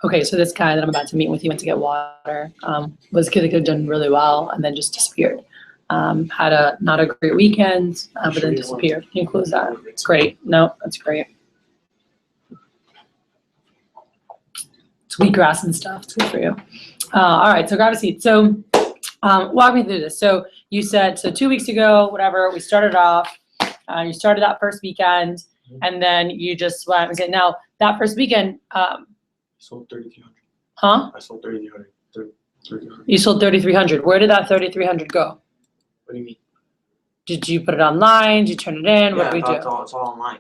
Okay, so this guy that I'm about to meet with, you went to get water, was a kid that could have done really well and then just disappeared. Had a not a great weekend, but then disappeared. Can you close that? It's great. No, that's great. It's wheatgrass and stuff. It's good for you. All right, so grab a seat. So walk me through this. So you said, so 2 weeks ago, whatever, we started off, you started that first weekend, and then you just went and said, now that first weekend, sold 3,300. huh? I sold 3,300. 3,300. You sold 3,300. Where did that 3,300 go? What do you mean? Did you put it online? Did you turn it in? What did we do? It's all online.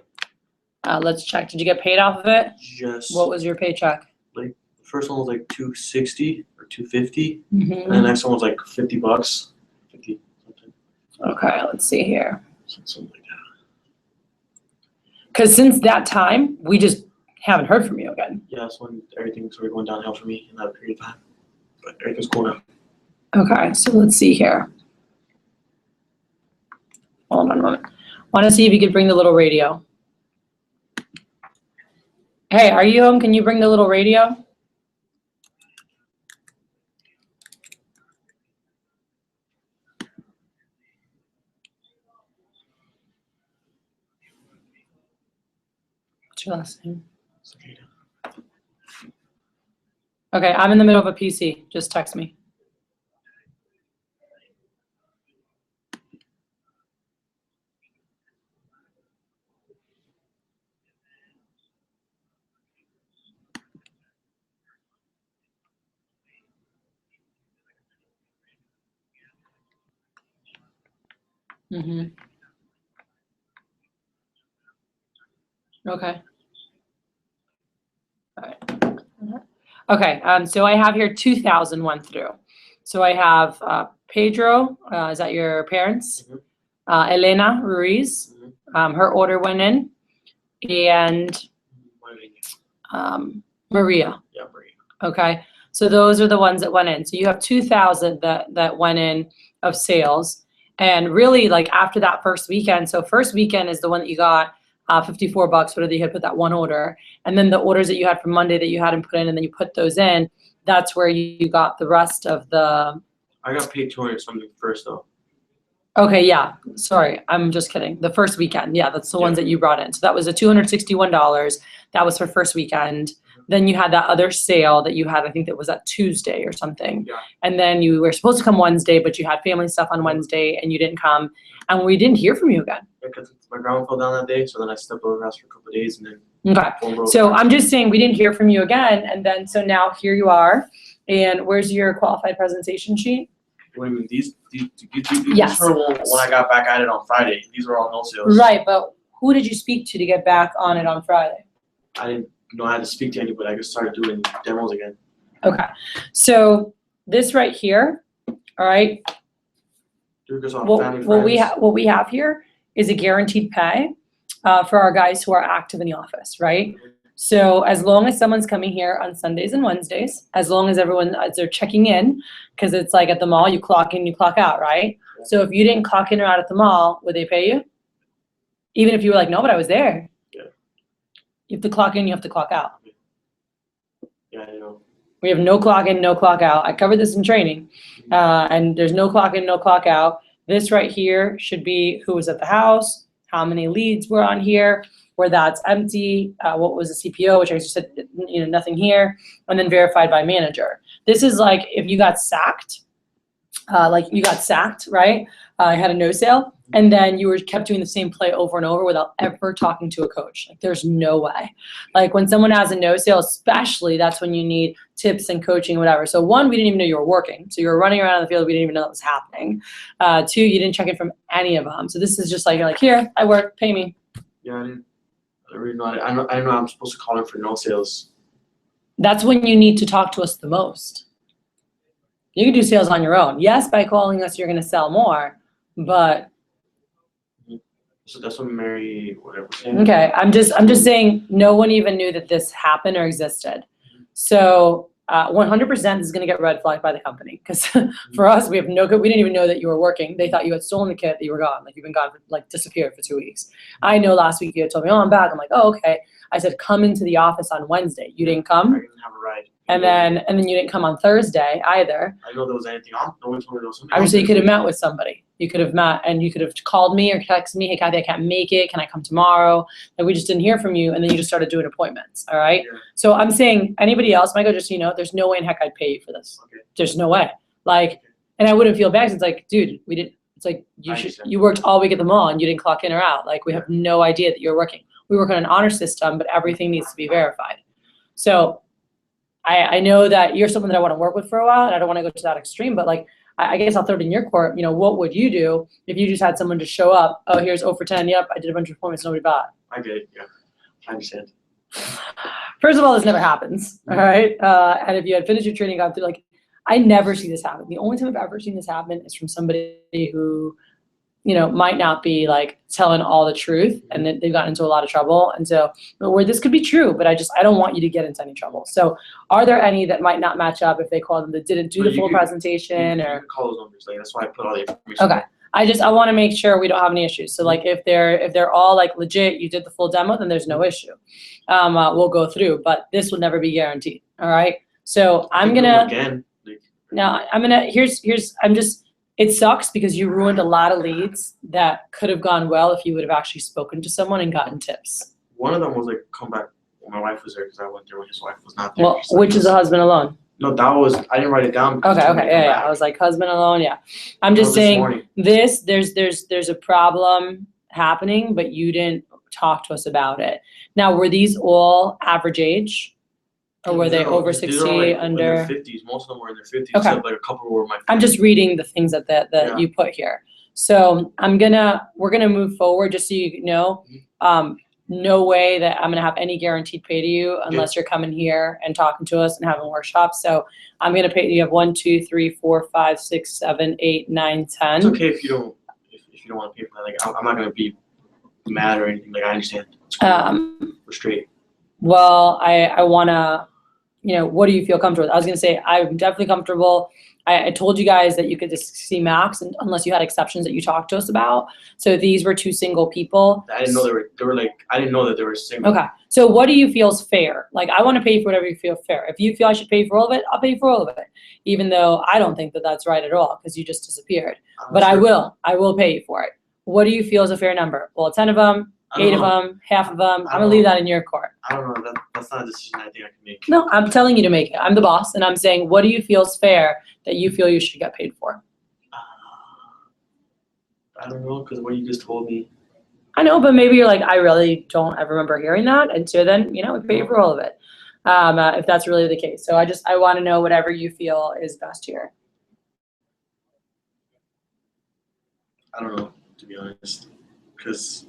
Let's check. Did you get paid off of it? Just What was your paycheck? like the first one was like 260 or 250, Mm-hmm. and the next one was like $50, 50 something, Okay, let's see here. something like that. Because since that time, we just haven't heard from you again. Yeah, that's when everything started going downhill for me in that period of time. But everything's cool now. Okay, so let's see here. Hold on a moment. Want to see if you could bring the little radio. Hey, are you home? Can you bring the little radio? What's your last name? It's okay now. Okay, I'm in the middle of a PC. Just text me. Mm-hmm. Okay. All right. Okay, so I have here 2,000 went through. So I have Pedro, is that your parents? Mhm. Elena Ruiz, Mhm. her order went in, and Maria. Yeah, Maria. Okay, so those are the ones that went in. So you have 2,000 that went in of sales, and really like after that first weekend. So first weekend is the one that you got 54 bucks. Whatever you had put that one order, and then the orders that you had from Monday that you hadn't put in, and then you put those in. That's where you got the rest of the. I got paid 200 something first though. Okay, yeah. Sorry, I'm just kidding. The first weekend, yeah, that's the ones Yeah. that you brought in. So that was a $261. That was for first weekend. Then you had that other sale that you had, I think that was that Tuesday or something. Yeah. And then you were supposed to come Wednesday, but you had family stuff on Wednesday and you didn't come. And we didn't hear from you again. Because my grandma fell down that day, so then I stepped over the house for a couple of days, and then Okay. phone broke. So I'm just saying we didn't hear from you again. And then, so now here you are. And where's your qualified presentation sheet? What do you mean? These Yes. were when I got back at it on Friday. These were all no sales. Right, but who did you speak to get back on it on Friday? I didn't know I had to speak to anybody. I just started doing demos again. Okay, so this right here, all right, Dude, because on what family what we have here is a guaranteed pay for our guys who are active in the office, right? So as long as someone's coming here on Sundays and Wednesdays, as long as everyone, as they're checking in, because it's like at the mall, you clock in, you clock out, right? So if you didn't clock in or out at the mall, would they pay you? Even if you were like, no, but I was there. Yeah. You have to clock in, you have to clock out. Yeah, I know. We have no clock in, no clock out. I covered this in training, and there's no clock in, no clock out. This right here should be who was at the house, how many leads were on here, where that's empty, what was the CPO, which I just said, nothing here, and then verified by manager. This is like if you got sacked, right? I had a no sale, and then you kept doing the same play over and over without ever talking to a coach. Like there's no way. Like when someone has a no sale, especially, that's when you need tips and coaching, whatever. So one, we didn't even know you were working. So you were running around the field. We didn't even know that was happening. Two, you didn't check in from any of them. So this is just like, you're like, here, I work, pay me. Yeah, I didn't really know. I didn't know I'm supposed to call in for no sales. That's when you need to talk to us the most. You can do sales on your own. Yes, by calling us, you're going to sell more, but. So that's what Mary, whatever. Okay, I'm just saying no one even knew that this happened or existed. So 100% this is going to get red flagged by the company, because for us, we didn't even know that you were working. They thought you had stolen the kit, that you were gone. Like you've been gone, disappeared for 2 weeks. I know last week you had told me, oh, I'm back. I'm like, oh, okay. I said, come into the office on Wednesday. You didn't I come. didn't have a ride. And then you didn't come on Thursday either. I didn't know there was anything on. No one told me there was something. Obviously, you could have met with somebody. You could have met and you could have called me or texted me, hey, Kathy, I can't make it. Can I come tomorrow? Like, we just didn't hear from you. And then you just started doing appointments. All right. Yeah. So I'm saying anybody else, Michael, just so you know, there's no way in heck I'd pay you for this. Okay. There's no way. Like, and I wouldn't feel bad. 'Cause it's like, dude, we didn't, it's like, you worked all week at the mall and you didn't clock in or out. Like, we have no idea that you're working. We work on an honor system, but everything needs to be verified. So I know that you're someone that I want to work with for a while, and I don't want to go to that extreme, but like, I guess I'll throw it in your court. You know, what would you do if you just had someone to show up? Oh, here's 0 for 10. Yep, I did a bunch of appointments, nobody bought. I get it. Yeah, I understand. First of all, this never happens. All right. And if you had finished your training, gone through, like, I never see this happen. The only time I've ever seen this happen is from somebody who, you know, might not be like telling all the truth, and then they've gotten into a lot of trouble. And so, where this could be true, but I don't want you to get into any trouble. So are there any that might not match up if they call them that didn't do But the full presentation You or? can call those numbers. Like, that's why I put all the information. Okay. I want to make sure we don't have any issues. So like, if they're all like legit, you did the full demo, then there's no issue. We'll go through, but this will never be guaranteed. All right. So I'm gonna, Again. it sucks because you ruined a lot of leads that could have gone well if you would have actually spoken to someone and gotten tips. One of them was like, come back when my wife was there, because I went there when his wife was not there. Well, which is a husband alone. No, that was, I didn't write it down. because Okay, she told me okay, to come yeah. back. I was like, husband alone, yeah. I'm That just was this saying morning. there's a problem happening, but you didn't talk to us about it. Now, were these all average age? Or were they These are- over these are 60, like under? In their 50s. Most of them were in their 50s. Okay. Except like a couple were my. I'm just reading the things that Yeah. you put here. So we're gonna move forward, just so you know. No way that I'm gonna have any guaranteed pay to you unless you're coming here and talking to us and having workshops. So I'm gonna pay you have 1, 2, 3, 4, 5, 6, 7, 8, 9, 10. It's okay if you don't want to pay for that. Like, I'm not gonna be mad or anything. Like, I understand. It's cool. We're straight. Well, I wanna, you know, what do you feel comfortable with? I was gonna say, I'm definitely comfortable. I told you guys that you could just see max unless you had exceptions that you talked to us about. So these were 2 single people. I didn't know they were like, I didn't know that they were single. Okay. So what do you feel is fair? Like, I want to pay for whatever you feel fair. If you feel I should pay for all of it, I'll pay for all of it. Even though I don't think that that's right at all because you just disappeared. But I will pay you for it. What do you feel is a fair number? Well, 10 of them, 8 of them, half of them. I'm gonna leave that in your court. I don't know. That's not a decision I think I can make. No, I'm telling you to make it. I'm the boss, and I'm saying, what do you feel is fair that you feel you should get paid for? I don't know, because what you just told me. I know, but maybe you're like, I really don't ever remember hearing that, and so then we pay you for all of it, if that's really the case. So I want to know whatever you feel is best here. I don't know, to be honest, because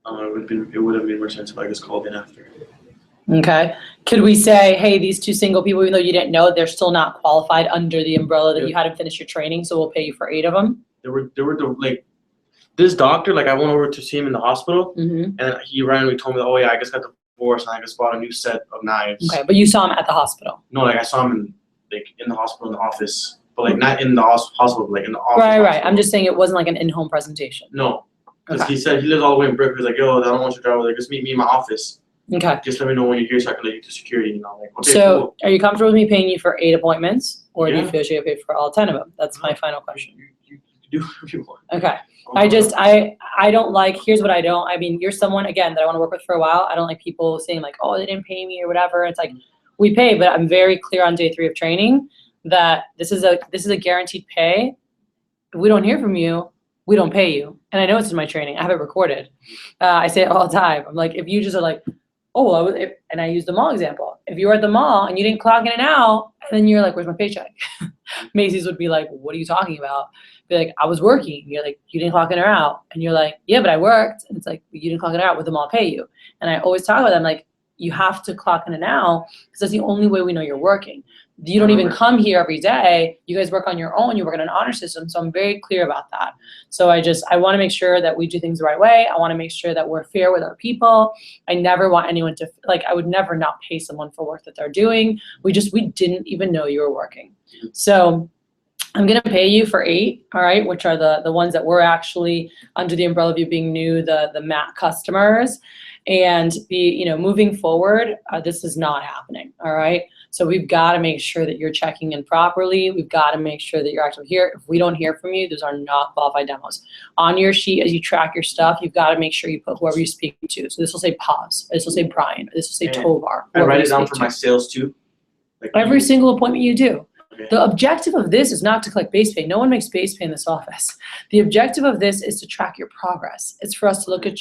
it would have made more sense if I just called in after. Okay. Could we say, hey, these 2 single people, even though you didn't know, they're still not qualified under the umbrella that you hadn't finished your training, so we'll pay you for 8 of them? They were like, this doctor, like, I went over to see him in the hospital, Mm-hmm. and he randomly told me, oh yeah, I just got divorced and I just bought a new set of knives. Okay, but you saw him at the hospital. No, like, I saw him in the hospital, in the office, but like not in the hospital, but like in the office. Right. hospital. I'm just saying it wasn't like an in-home presentation. No, because Okay. he said he lives all the way in Brick. He's like, yo, I don't want you to drive over there. Just meet me in my office. Okay. Just let me know when you're here so I can let you to security. You know, like, okay, So cool. are you comfortable with me paying you for 8 appointments, or do you Yeah. feel you should get paid for all 10 of them? That's my final question. You do whatever you want. Okay. I don't like, here's what I don't, I mean, you're someone, again, that I want to work with for a while. I don't like people saying like, oh, they didn't pay me or whatever. It's like, we pay, but I'm very clear on day 3 of training that this is a guaranteed pay. If we don't hear from you, we don't pay you. And I know it's in my training. I have it recorded. I say it all the time. I'm like, if you just are like, oh, well, and I use the mall example. If you were at the mall and you didn't clock in and out, and then you're like, where's my paycheck? Macy's would be like, what are you talking about? Be like, I was working. You're like, you didn't clock in or out. And you're like, yeah, but I worked. And it's like, you didn't clock in or out. Would the mall pay you? And I always talk about them like, you have to clock in and out because that's the only way we know you're working. You don't even come here every day. You guys work on your own. You work in an honor system. So I'm very clear about that. So I want to make sure that we do things the right way. I want to make sure that we're fair with our people. I never want anyone to, like, I would never not pay someone for work that they're doing. We didn't even know you were working. So I'm going to pay you for 8, all right, which are the ones that were actually under the umbrella of you being new, the MAT customers. And moving forward, this is not happening. All right. So we've got to make sure that you're checking in properly. We've got to make sure that you're actually here. If we don't hear from you, those are not qualified demos. On your sheet, as you track your stuff, you've got to make sure you put whoever you speak to. So this will say Paz. This will say Brian. This will say Tovar. I write it down for my sales too. Like every single appointment you do. Okay. The objective of this is not to collect base pay. No one makes base pay in this office. The objective of this is to track your progress. It's for us to look at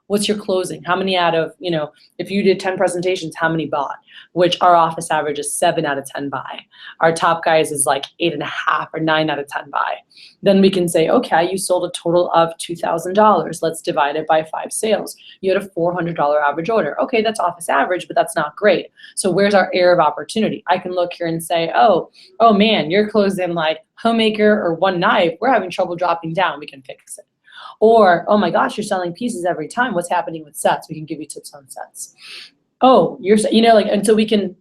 what's your closing? How many out of, if you did 10 presentations, how many bought? Which our office average is 7 out of 10 buy. Our top guys is like 8.5 or 9 out of 10 buy. Then we can say, okay, you sold a total of $2,000. Let's divide it by 5 sales. You had a $400 average order. Okay, that's office average, but that's not great. So where's our area of opportunity? I can look here and say, oh man, you're closing like homemaker or one knife. We're having trouble dropping down. We can fix it. Or, oh my gosh, you're selling pieces every time. What's happening with sets? We can give you tips on sets. Oh, and so we can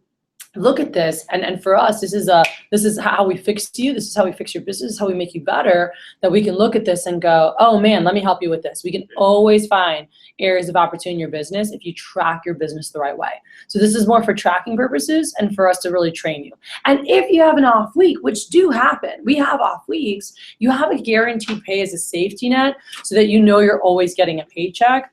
look at this, and for us, this is how we fix you. This is how we fix your business. This is how we make you better. That we can look at this and go, oh man, let me help you with this. We can always find areas of opportunity in your business if you track your business the right way. So this is more for tracking purposes and for us to really train you. And if you have an off week, which do happen, we have off weeks, you have a guaranteed pay as a safety net so that you're always getting a paycheck.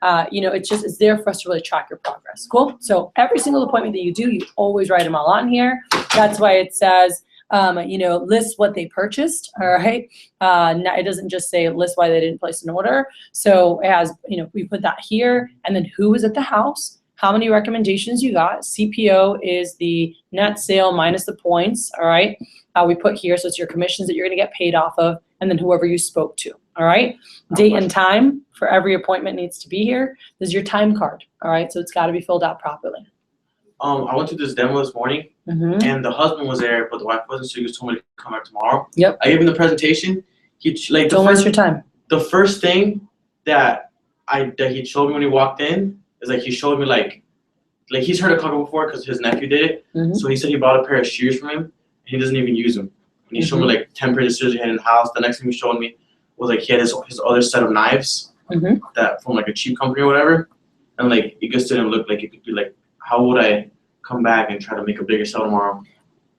It's there for us to really track your progress. Cool. So every single appointment that you do, you always write them all on here. That's why it says, list what they purchased. All right. It doesn't just say list why they didn't place an order. So it has, we put that here, and then who was at the house, how many recommendations you got. CPO is the net sale minus the points. All right. We put here, so it's your commissions that you're going to get paid off of, and then whoever you spoke to. All right. Date and time for every appointment needs to be here. This is your time card. All right. So it's got to be filled out properly. I went to this demo this morning, and the husband was there, but the wife wasn't. So he just told me to come back tomorrow. Yep. I gave him the presentation. Don't waste your time. The first thing that he showed me when he walked in is he showed me like he's heard of Cogco before because his nephew did it. So he said he bought a pair of shears from him, and he doesn't even use them. And he showed me 10 pairs of scissors he had in the house. The next thing he showed me was he had his other set of knives that from a cheap company or whatever. And it just didn't look like it could be how would I come back and try to make a bigger sale tomorrow?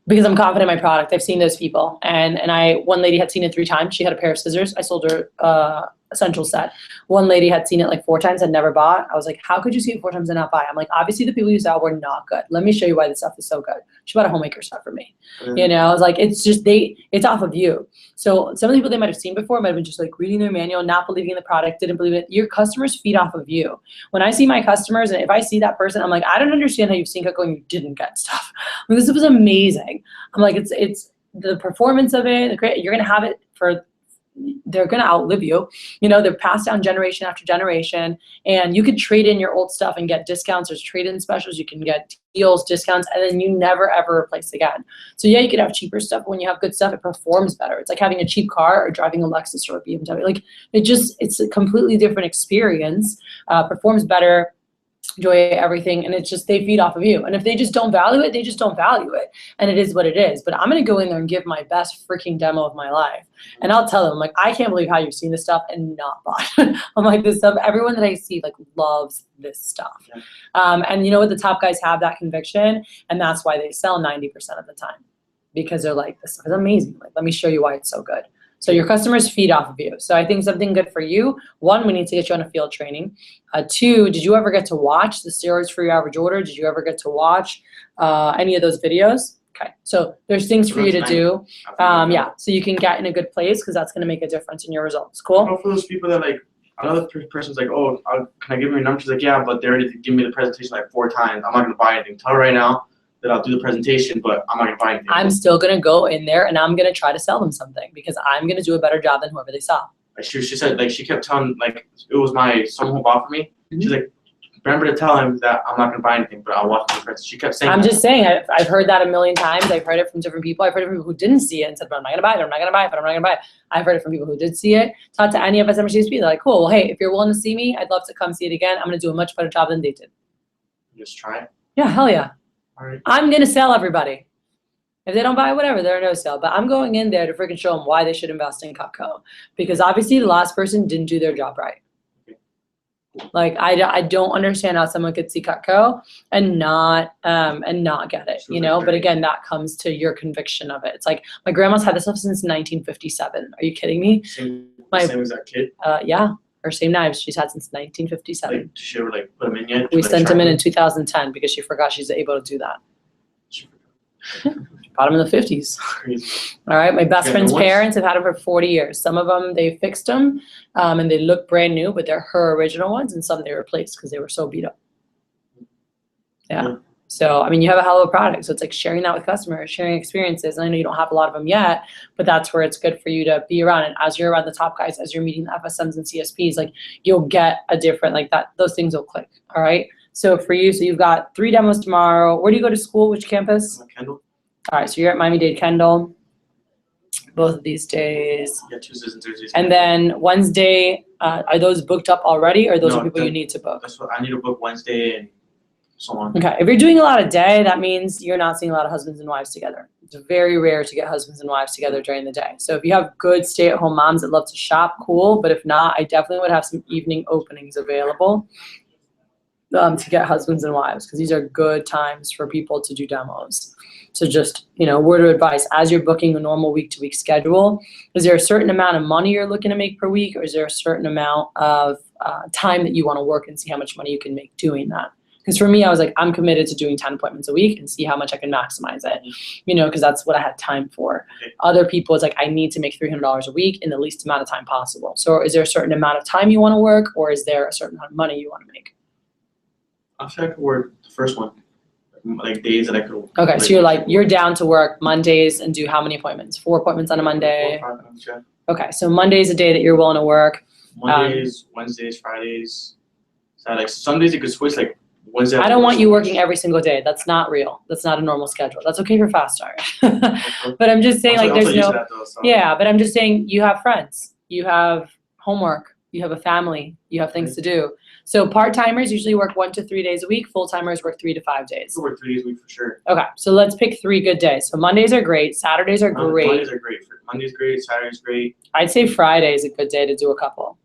Because I'm confident in my product. I've seen those people. And one lady had seen it 3 times. She had a pair of scissors. I sold her essential set. One lady had seen it 4 times and never bought. I was like, how could you see it 4 times and not buy? I'm like, obviously the people you sell were not good. Let me show you why this stuff is so good. She bought a homemaker set for me. I was like, it's just it's off of you. So some of the people they might have seen before might have been just reading their manual, not believing in the product, didn't believe it. Your customers feed off of you. When I see my customers, and if I see that person, I'm like, I don't understand how you've seen Cogco and you didn't get stuff. This was amazing. I'm like, it's the performance of it. You're gonna have it for. They're going to outlive you. They're passed down generation after generation, and you could trade in your old stuff and get discounts. There's trade-in specials. You can get deals, discounts, and then you never, ever replace again. So yeah, you could have cheaper stuff. But when you have good stuff, it performs better. It's like having a cheap car or driving a Lexus or a BMW. It's a completely different experience, performs better, enjoy everything, and it's just they feed off of you. And if they just don't value it, they just don't value it, and it is what it is. But I'm gonna go in there and give my best freaking demo of my life, and I'll tell them I can't believe how you've seen this stuff and not bought. I'm like, this stuff, everyone that I see loves this stuff. And you know what, the top guys have that conviction, and that's why they sell 90% of the time, because they're like, this is amazing. Let me show you why it's so good. So your customers feed off of you. So I think something good for you, 1, we need to get you on a field training. 2, did you ever get to watch the steroids for your average order? Did you ever get to watch any of those videos? Okay, so there's things for you to do. Yeah, so you can get in a good place because that's going to make a difference in your results. Cool? For those people that another person's like, oh, can I give you your number? She's like, yeah, but they already give me the presentation 4 times. I'm not going to buy anything. Tell her right now that I'll do the presentation, but I'm not going to buy anything. I'm still going to go in there and I'm going to try to sell them something because I'm going to do a better job than whoever they saw. She said, she kept telling, it was someone who bought for me. She's like, remember to tell him that I'm not going to buy anything, but I'll watch the presentation. She kept saying just saying, I've heard that a million times. I've heard it from different people. I've heard it from people who didn't see it and said, but I'm not going to buy it, I'm not going to buy it, but I'm not going to buy it. I've heard it from people who did see it. Talk to any of us MSHSP. They're like, cool, well, hey, if you're willing to see me, I'd love to come see it again. I'm going to do a much better job than they did. Just try it? Yeah, hell yeah. All right. I'm going to sell everybody. If they don't buy whatever, they're a no sale. But I'm going in there to freaking show them why they should invest in Cogco. Because obviously the last person didn't do their job right. Like I don't understand how someone could see Cutco and not get it, So you know. like But that- again, that comes to your conviction of it. It's like my grandma's had this stuff since 1957. Are you kidding me? Same exact kid. Yeah, her same knives she's had since 1957. Like, did she ever like put them in yet? We Like, sent try them in 2010 because she forgot she's able to do that. Bought them in the 50s. Crazy. All right, my best Yeah, friend's no one's- parents have had them for 40 years. Some of them they fixed them, and they look brand new, but they're her original ones, and some they replaced because they were so beat up. Yeah. Yeah. So I mean, you have a hell of a product. So it's like sharing that with customers, sharing experiences. And I know you don't have a lot of them yet, but that's where it's good for you to be around. And as you're around the top guys, as you're meeting the FSMs and CSPs, like you'll get a different like that. Those things will click. All right. So for you, so you've got 3 demos tomorrow. Where do you go to school? Which campus? Kendall. All right, so you're at Miami-Dade Kendall, both of these days. Yeah, Tuesdays and Thursdays. And then Wednesday, are those booked up already, or those No, are people you that- need to book? That's what I need to book Wednesday and so on. Okay, if you're doing a lot of day, that means you're not seeing a lot of husbands and wives together. It's very rare to get husbands and wives together during the day. So if you have good stay-at-home moms that love to shop, cool. But if not, I definitely would have some evening openings available to get husbands and wives, because these are good times for people to do demos. So just, you know, word of advice, as you're booking a normal week-to-week schedule, is there a certain amount of money you're looking to make per week, or is there a certain amount of time that you want to work and see how much money you can make doing that? Because for me, I was like, I'm committed to doing 10 appointments a week and see how much I can maximize it, you know, because that's what I had time for. Okay. Other people, it's like, I need to make $300 a week in the least amount of time possible. So is there a certain amount of time you want to work, or is there a certain amount of money you want to make? I feel like I could work the first one, like days that I could. Okay, so you're down to work Mondays and do how many appointments? 4 appointments on a Monday? 4 or 5 times, yeah. Okay, so Monday's a day that you're willing to work. Mondays, Wednesdays, Fridays. So like some days you could switch like Wednesday. I don't want you working every single day. That's not real. That's not a normal schedule. That's okay for fast start. But I'm just saying, like, there's no, yeah, but I'm just saying you have friends, you have homework, you have a family, you have things to do. So part-timers usually work 1 to 3 days a week. Full-timers work 3 to 5 days. I work 3 days a week for sure. Okay, so let's pick 3 good days. So Mondays are great. Saturdays are great. Mondays are great. Monday's great. Saturday's great. I'd say Friday is a good day to do a couple.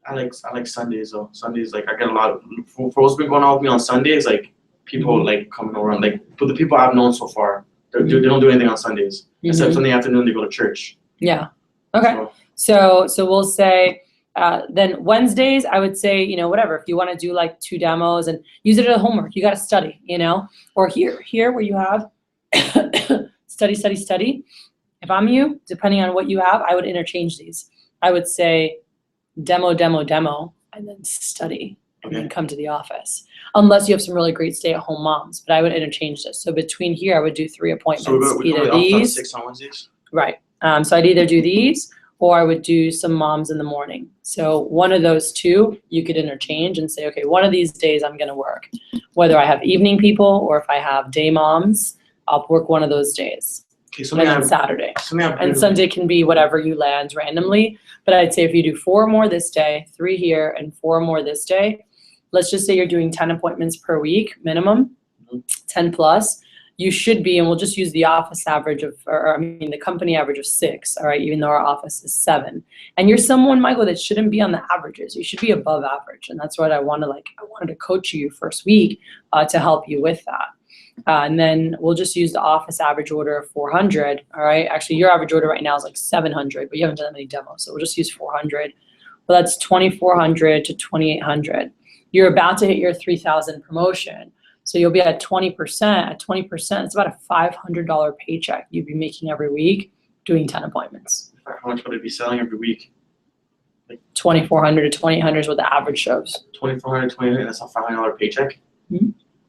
I like Sundays though. Sundays like I get a lot of for what's been going on with me on Sundays. Like people like coming around. Like but the people I've known so far, they don't do anything on Sundays except Sunday afternoon they go to church. Yeah. Okay. So we'll say then Wednesdays, I would say, you know, whatever. If you want to do like 2 demos and use it as homework, you got to study, you know, or here where you have study. If I'm you, depending on what you have, I would interchange these. I would say demo, and then study, and then come to the office. Unless you have some really great stay-at-home moms, but I would interchange this. So between here, I would do 3 appointments. So we either go these, 6 on Wednesdays. right. So I'd either do these, or I would do some moms in the morning. So one of those 2, you could interchange and say, okay, one of these days I'm gonna work. Whether I have evening people or if I have day moms, I'll work one of those days. Okay, And then Saturday. And Sunday can be whatever you land randomly. But I'd say if you do 4 more this day, 3 here, and 4 more this day, let's just say you're doing 10 appointments per week minimum, 10 plus. You should be, and we'll just use the office average of, the company average of 6, all right, even though our office is 7. And you're someone, Michael, that shouldn't be on the averages. You should be above average. And that's what I wanted to coach you first week to help you with that. And then we'll just use the office average order of 400, all right? Actually, your average order right now is like 700, but you haven't done that many demos, so we'll just use 400. Well, that's 2,400 to 2,800. You're about to hit your 3,000 promotion. So you'll be at 20%. At 20%, it's about a $500 paycheck you'd be making every week doing 10 appointments. How much would it be selling every week? 2,400 to 2,800 is what the average shows. 2,400, 2,800. That's a $500 paycheck.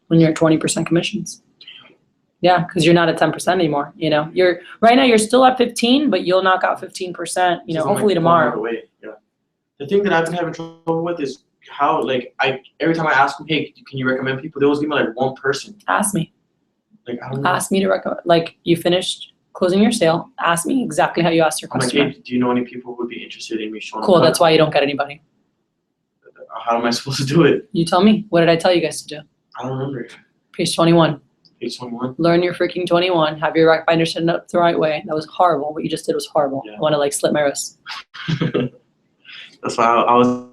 When you're at 20% commissions. Yeah, because you're not at 10% anymore. You know, right now you're still at 15, but you'll knock out 15%. You know, hopefully tomorrow. Yeah. The thing that I've been having trouble with is how every time I ask them, hey, can you recommend people? They always give me like one person. Ask me. Like I don't know. Ask me to recommend. Like you finished closing your sale. Ask me exactly how you asked your I'm like, customer. hey, do you know any people who would be interested in me showing? Cool. That's why you don't get anybody. How am I supposed to do it? You tell me. What did I tell you guys to do? I don't remember. Page 21. Page 21. Learn your freaking 21. Have your rec binder set up the right way. That was horrible. What you just did was horrible. Yeah. I want to slit my wrist. That's why I was